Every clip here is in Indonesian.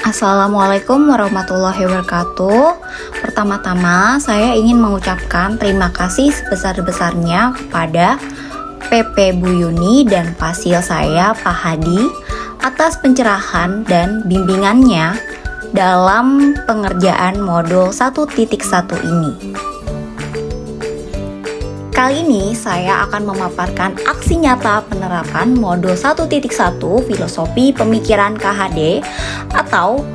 Assalamualaikum warahmatullahi wabarakatuh. Pertama-tama saya ingin mengucapkan terima kasih sebesar-besarnya kepada PP Bu Yuni dan Fasil saya Pak Hadi atas pencerahan dan bimbingannya dalam pengerjaan modul 1.1 ini. Kali ini saya akan memaparkan aksi nyata penerapan modul 1.1 Filosofi Pemikiran KHD atau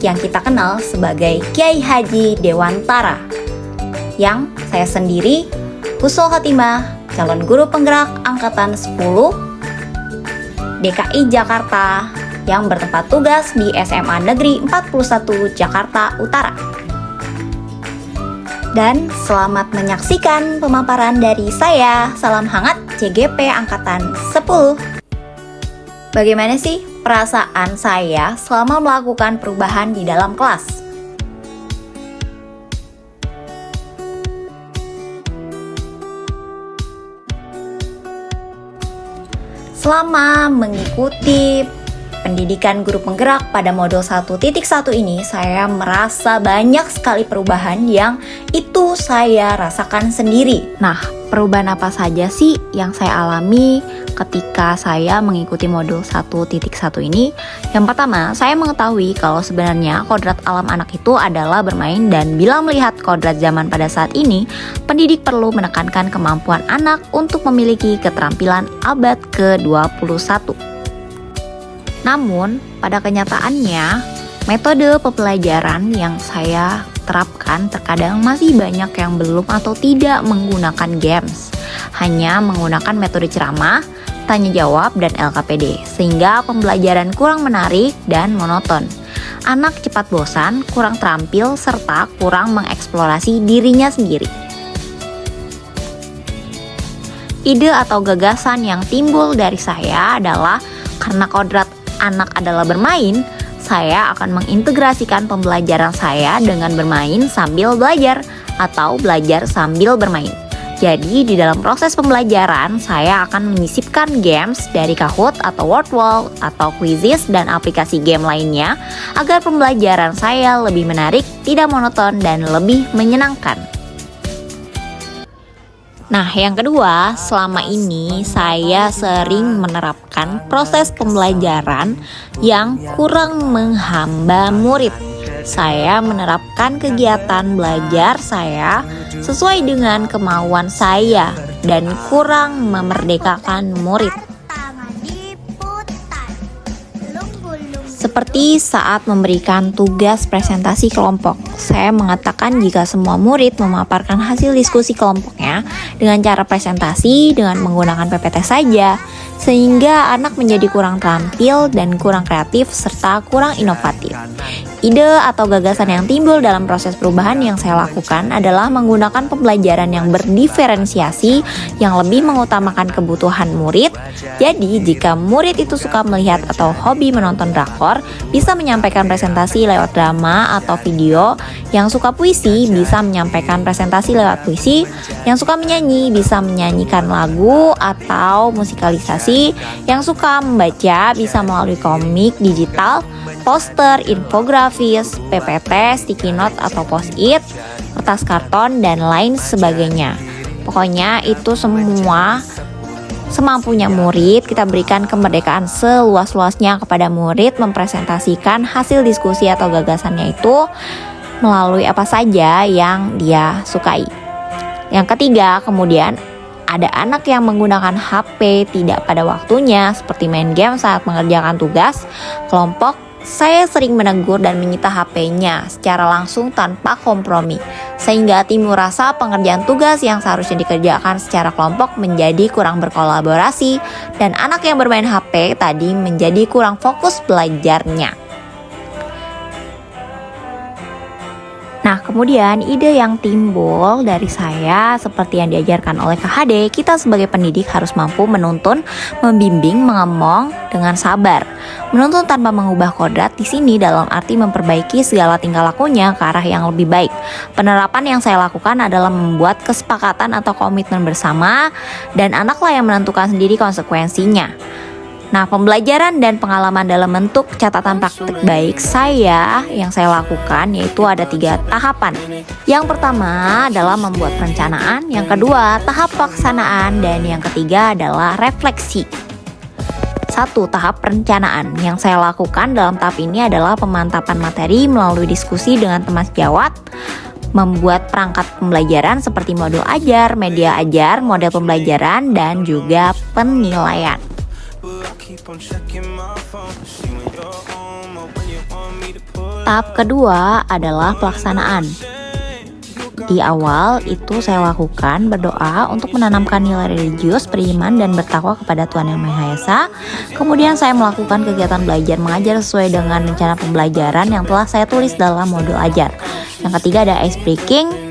yang kita kenal sebagai Kiai Haji Dewantara, yang saya sendiri, Husnul Khotimah, calon guru penggerak Angkatan 10 DKI Jakarta yang bertempat tugas di SMA Negeri 41 Jakarta Utara. Dan selamat menyaksikan pemaparan dari saya. Salam hangat CGP Angkatan 10. Bagaimana sih perasaan saya selama melakukan perubahan di dalam kelas? Selama mengikuti pendidikan guru penggerak pada modul 1.1 ini, saya merasa banyak sekali perubahan yang itu saya rasakan sendiri. Nah, perubahan apa saja sih yang saya alami ketika saya mengikuti modul 1.1 ini? Yang pertama, saya mengetahui kalau sebenarnya kodrat alam anak itu adalah bermain, dan bila melihat kodrat zaman pada saat ini, pendidik perlu menekankan kemampuan anak untuk memiliki keterampilan abad ke-21. Namun, pada kenyataannya, metode pembelajaran yang saya terapkan terkadang masih banyak yang belum atau tidak menggunakan games, hanya menggunakan metode ceramah, tanya jawab, dan LKPD, sehingga pembelajaran kurang menarik dan monoton. Anak cepat bosan, kurang terampil, serta kurang mengeksplorasi dirinya sendiri. Ide atau gagasan yang timbul dari saya adalah karena kodrat anak adalah bermain, saya akan mengintegrasikan pembelajaran saya dengan bermain sambil belajar atau belajar sambil bermain. Jadi di dalam proses pembelajaran saya akan menyisipkan games dari Kahoot atau Wordwall atau Quizizz dan aplikasi game lainnya agar pembelajaran saya lebih menarik, tidak monoton, dan lebih menyenangkan. Nah, yang kedua, selama ini saya sering menerapkan proses pembelajaran yang kurang menghamba murid. Saya menerapkan kegiatan belajar saya sesuai dengan kemauan saya dan kurang memerdekakan murid. Seperti saat memberikan tugas presentasi kelompok, saya mengatakan jika semua murid memaparkan hasil diskusi kelompoknya dengan cara presentasi dengan menggunakan PPT saja, sehingga anak menjadi kurang terampil dan kurang kreatif serta kurang inovatif. Ide atau gagasan yang timbul dalam proses perubahan yang saya lakukan adalah menggunakan pembelajaran yang berdiferensiasi yang lebih mengutamakan kebutuhan murid. Jadi, jika murid itu suka melihat atau hobi menonton drakor, bisa menyampaikan presentasi lewat drama atau video. Yang suka puisi bisa menyampaikan presentasi lewat puisi. Yang suka menyanyi bisa menyanyikan lagu atau musikalisasi. Yang suka membaca bisa melalui komik digital, poster, infografis, PPT, sticky note atau post-it, kertas karton, dan lain sebagainya. Pokoknya itu semua semampunya murid, kita berikan kemerdekaan seluas-luasnya kepada murid mempresentasikan hasil diskusi atau gagasannya itu melalui apa saja yang dia sukai. Yang ketiga, kemudian ada anak yang menggunakan HP tidak pada waktunya, seperti main game saat mengerjakan tugas kelompok. Saya sering menegur dan menyita HP-nya secara langsung tanpa kompromi, sehingga timbul rasa pengerjaan tugas yang seharusnya dikerjakan secara kelompok menjadi kurang berkolaborasi, dan anak yang bermain HP tadi menjadi kurang fokus belajarnya. Nah, kemudian ide yang timbul dari saya seperti yang diajarkan oleh KHD, kita sebagai pendidik harus mampu menuntun, membimbing, mengemong dengan sabar. Menuntun tanpa mengubah kodrat di sini dalam arti memperbaiki segala tingkah lakunya ke arah yang lebih baik. Penerapan yang saya lakukan adalah membuat kesepakatan atau komitmen bersama, dan anaklah yang menentukan sendiri konsekuensinya. Nah, pembelajaran dan pengalaman dalam bentuk catatan praktik baik yang saya lakukan yaitu ada 3 tahapan. Yang pertama adalah membuat perencanaan, yang kedua tahap pelaksanaan, dan yang ketiga adalah refleksi. 1. Tahap perencanaan. Yang saya lakukan dalam tahap ini adalah pemantapan materi melalui diskusi dengan teman sejawat, membuat perangkat pembelajaran seperti modul ajar, media ajar, model pembelajaran, dan juga penilaian. Tahap kedua adalah pelaksanaan. Di awal itu saya lakukan berdoa untuk menanamkan nilai religius, beriman, dan bertakwa kepada Tuhan Yang Maha Esa. Kemudian saya melakukan kegiatan belajar mengajar sesuai dengan rencana pembelajaran yang telah saya tulis dalam modul ajar. Yang ketiga ada ice breaking.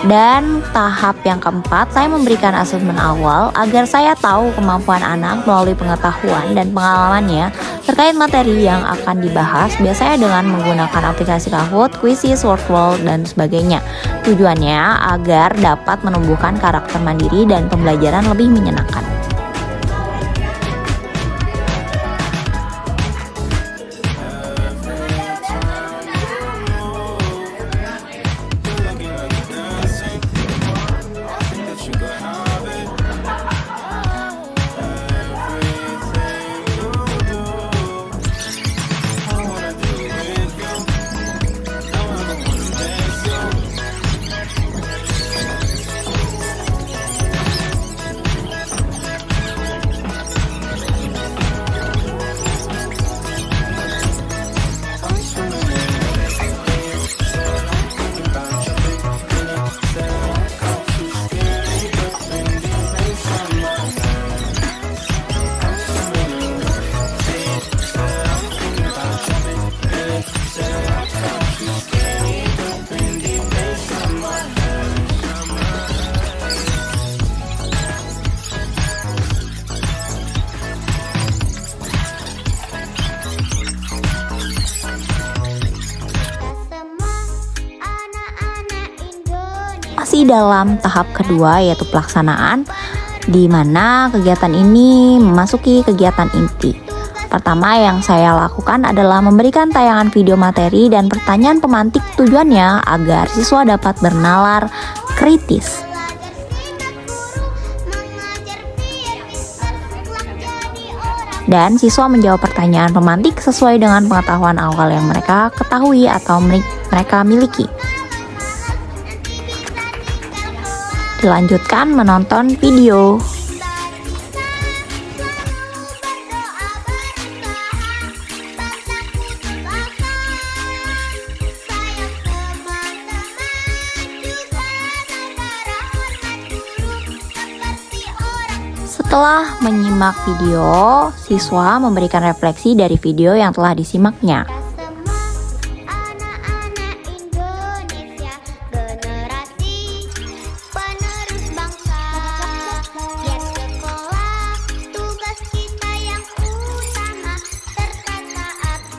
Dan tahap yang keempat, saya memberikan asesmen awal agar saya tahu kemampuan anak melalui pengetahuan dan pengalamannya terkait materi yang akan dibahas, biasanya dengan menggunakan aplikasi Kahoot, Quizzes, Wordwall, dan sebagainya. Tujuannya agar dapat menumbuhkan karakter mandiri dan pembelajaran lebih menyenangkan. Masih dalam tahap kedua yaitu pelaksanaan, di mana kegiatan ini memasuki kegiatan inti. Pertama yang saya lakukan adalah memberikan tayangan video materi dan pertanyaan pemantik, tujuannya agar siswa dapat bernalar kritis. Dan siswa menjawab pertanyaan pemantik sesuai dengan pengetahuan awal yang mereka ketahui atau mereka miliki. Dilanjutkan menonton video. Setelah menyimak video, siswa memberikan refleksi dari video yang telah disimaknya.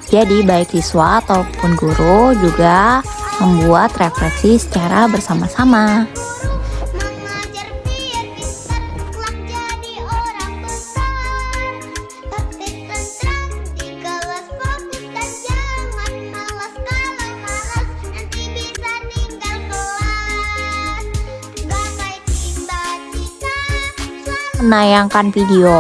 Jadi baik siswa ataupun guru juga membuat refleksi secara bersama-sama. Menayangkan video,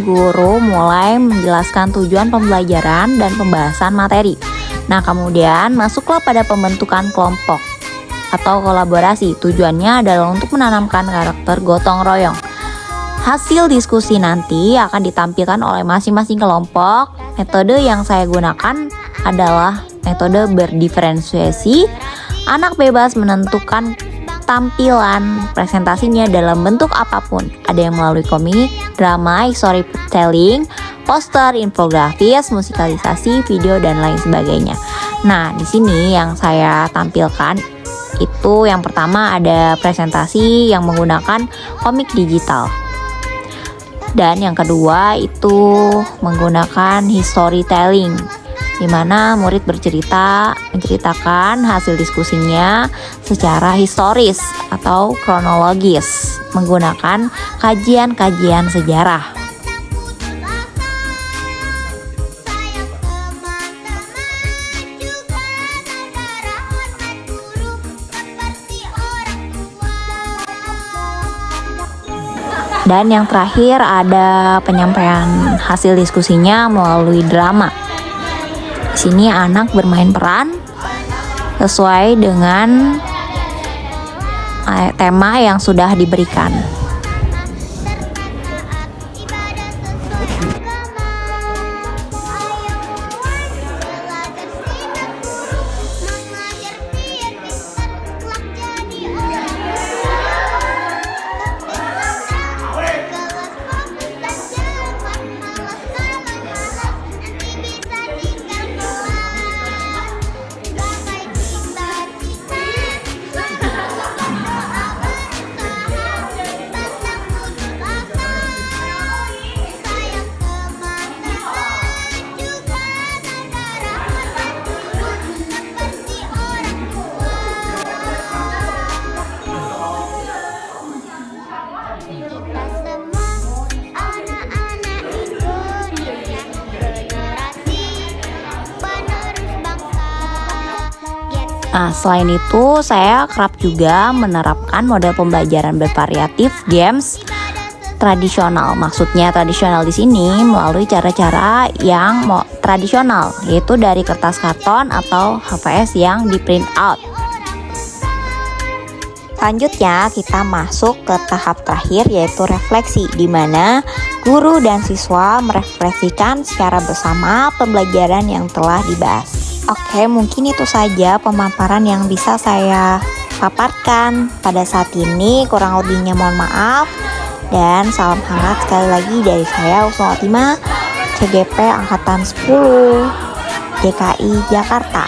guru mulai menjelaskan tujuan pembelajaran dan pembahasan materi. Nah, kemudian masuklah pada pembentukan kelompok atau kolaborasi. Tujuannya adalah untuk menanamkan karakter gotong royong. Hasil diskusi nanti akan ditampilkan oleh masing-masing kelompok. Metode yang saya gunakan adalah metode berdiferensiasi. Anak bebas menentukan tampilan presentasinya dalam bentuk apapun. Ada yang melalui komik, drama, storytelling, poster, infografis, musikalisasi, video, dan lain sebagainya. Nah, di sini yang saya tampilkan itu yang pertama ada presentasi yang menggunakan komik digital. Dan yang kedua itu menggunakan storytelling, di mana murid menceritakan hasil diskusinya secara historis atau kronologis menggunakan kajian-kajian sejarah. Dan yang terakhir ada penyampaian hasil diskusinya melalui drama. Di sini anak bermain peran sesuai dengan tema yang sudah diberikan. Nah, selain itu saya kerap juga menerapkan model pembelajaran bervariatif games tradisional. Maksudnya tradisional di sini melalui cara-cara yang tradisional, yaitu dari kertas karton atau HVS yang di print out. Selanjutnya kita masuk ke tahap terakhir, yaitu refleksi, di mana guru dan siswa merefleksikan secara bersama pembelajaran yang telah dibahas. Oke, mungkin itu saja pemaparan yang bisa saya paparkan pada saat ini. Kurang lebihnya mohon maaf. Dan salam hangat sekali lagi dari saya, Husnul Khotimah, CGP Angkatan 10, DKI Jakarta.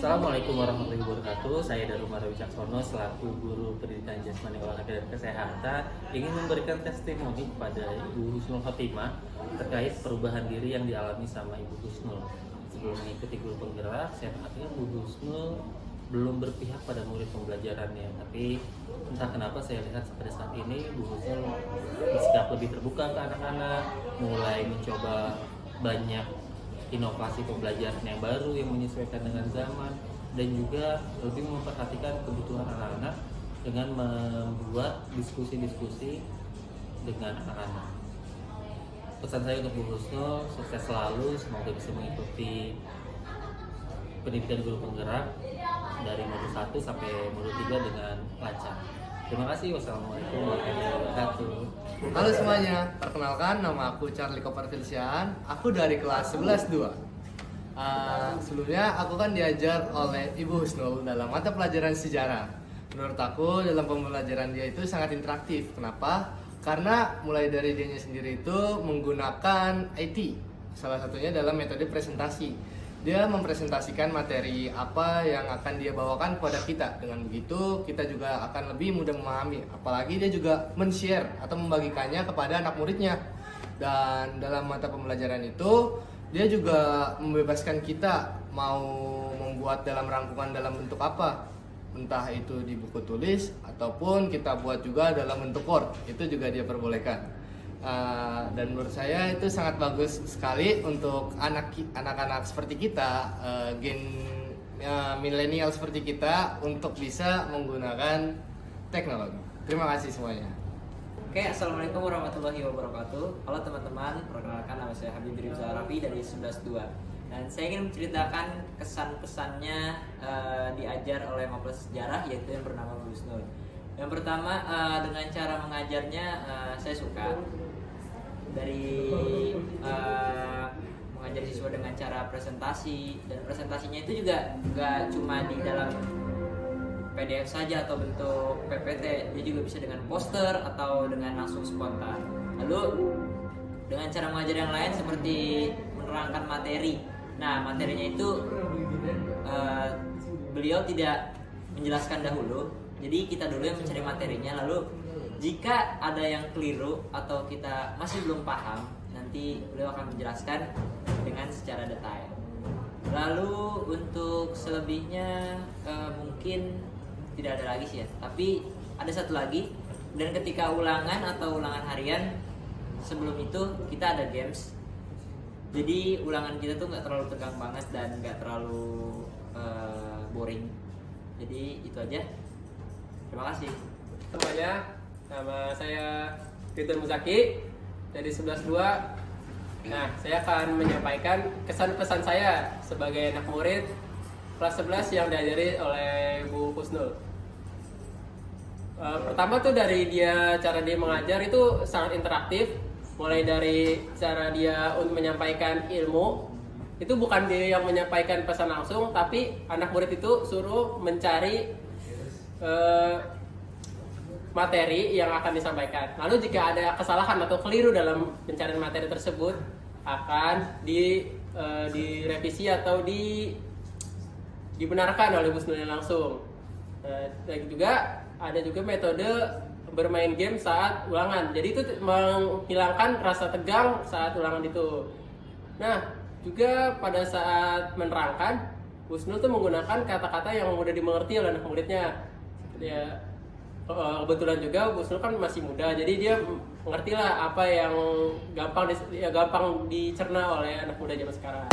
Assalamualaikum warahmatullahi wabarakatuh. Saya Darumara Wicaksono selaku guru pendidikan jasmani olahraga dan kesehatan ingin memberikan testimoni kepada Ibu Husnul Khotimah terkait perubahan diri yang dialami sama Ibu Husnul. Sebelum mengikuti guru penggerak, saya perhatikan Bu Husnul belum berpihak pada murid pembelajarannya, tapi entah kenapa saya lihat pada saat ini Bu Husnul bersikap lebih terbuka ke anak-anak, mulai mencoba banyak inovasi pembelajaran yang baru yang menyesuaikan dengan zaman, dan juga lebih memperhatikan kebutuhan anak-anak dengan membuat diskusi-diskusi dengan anak-anak. Pesan saya untuk Bu Husnul, sukses selalu, semoga bisa mengikuti pendidikan guru penggerak dari modul 1 sampai modul 3 dengan lancar. Terima kasih. Wassalamualaikum warahmatullahi wabarakatuh. Halo semuanya, perkenalkan nama aku Charlie Kopervilsian. Aku dari kelas 11-2. Sebelumnya aku kan diajar oleh Ibu Husnul dalam mata pelajaran sejarah. Menurut aku dalam pembelajaran dia itu sangat interaktif. Kenapa? Karena mulai dari dianya sendiri itu menggunakan IT. Salah satunya dalam metode presentasi. Dia mempresentasikan materi apa yang akan dia bawakan kepada kita. Dengan begitu kita juga akan lebih mudah memahami. Apalagi dia juga men-share atau membagikannya kepada anak muridnya. Dan dalam mata pembelajaran itu dia juga membebaskan kita mau membuat dalam rangkuman dalam bentuk apa. Entah itu di buku tulis ataupun kita buat juga dalam bentuk Word. Itu juga dia perbolehkan. Dan menurut saya itu sangat bagus sekali untuk anak-anak seperti kita, gen milenial seperti kita, untuk bisa menggunakan teknologi. Terima kasih semuanya. Oke, assalamualaikum warahmatullahi wabarakatuh. Halo teman-teman, perkenalkan nama saya Habib Rizal Rafi dari 11-2. Dan saya ingin menceritakan kesan-pesannya diajar oleh Maples Sejarah, yaitu yang bernama Bu Husnul. Yang pertama, dengan cara mengajarnya saya suka. Dari mengajar siswa dengan cara presentasi, dan presentasinya itu juga nggak cuma di dalam PDF saja atau bentuk PPT, dia juga bisa dengan poster atau dengan langsung spontan. Lalu dengan cara mengajar yang lain seperti menerangkan materi. Nah, materinya itu beliau tidak menjelaskan dahulu, jadi kita dulu yang mencari materinya, lalu jika ada yang keliru atau kita masih belum paham, nanti beliau akan menjelaskan dengan secara detail. Lalu untuk selebihnya mungkin tidak ada lagi sih ya, tapi ada satu lagi, dan ketika ulangan atau ulangan harian sebelum itu kita ada games. Jadi ulangan kita tuh nggak terlalu tegang banget dan nggak terlalu boring. Jadi itu aja. Terima kasih. Semuanya, nama saya Ridwan Muzaki dari 11.2. Nah, saya akan menyampaikan kesan pesan saya sebagai anak murid kelas 11 yang diajari oleh Bu Husnul. Pertama tuh dari cara dia mengajar itu sangat interaktif, mulai dari cara dia untuk menyampaikan ilmu. Itu bukan dia yang menyampaikan pesan langsung, tapi anak murid itu suruh mencari materi yang akan disampaikan. Lalu jika ada kesalahan atau keliru dalam pencarian materi tersebut, akan direvisi atau dibenarkan oleh Bu Husnul langsung. Dan juga ada juga metode bermain game saat ulangan. Jadi itu menghilangkan rasa tegang saat ulangan itu. Nah, juga pada saat menerangkan, Bu Husnul tuh menggunakan kata-kata yang mudah dimengerti oleh anak muridnya. Ya, kebetulan juga Bu Husnul kan masih muda, jadi dia mengerti lah apa yang gampang dicerna oleh anak muda zaman sekarang.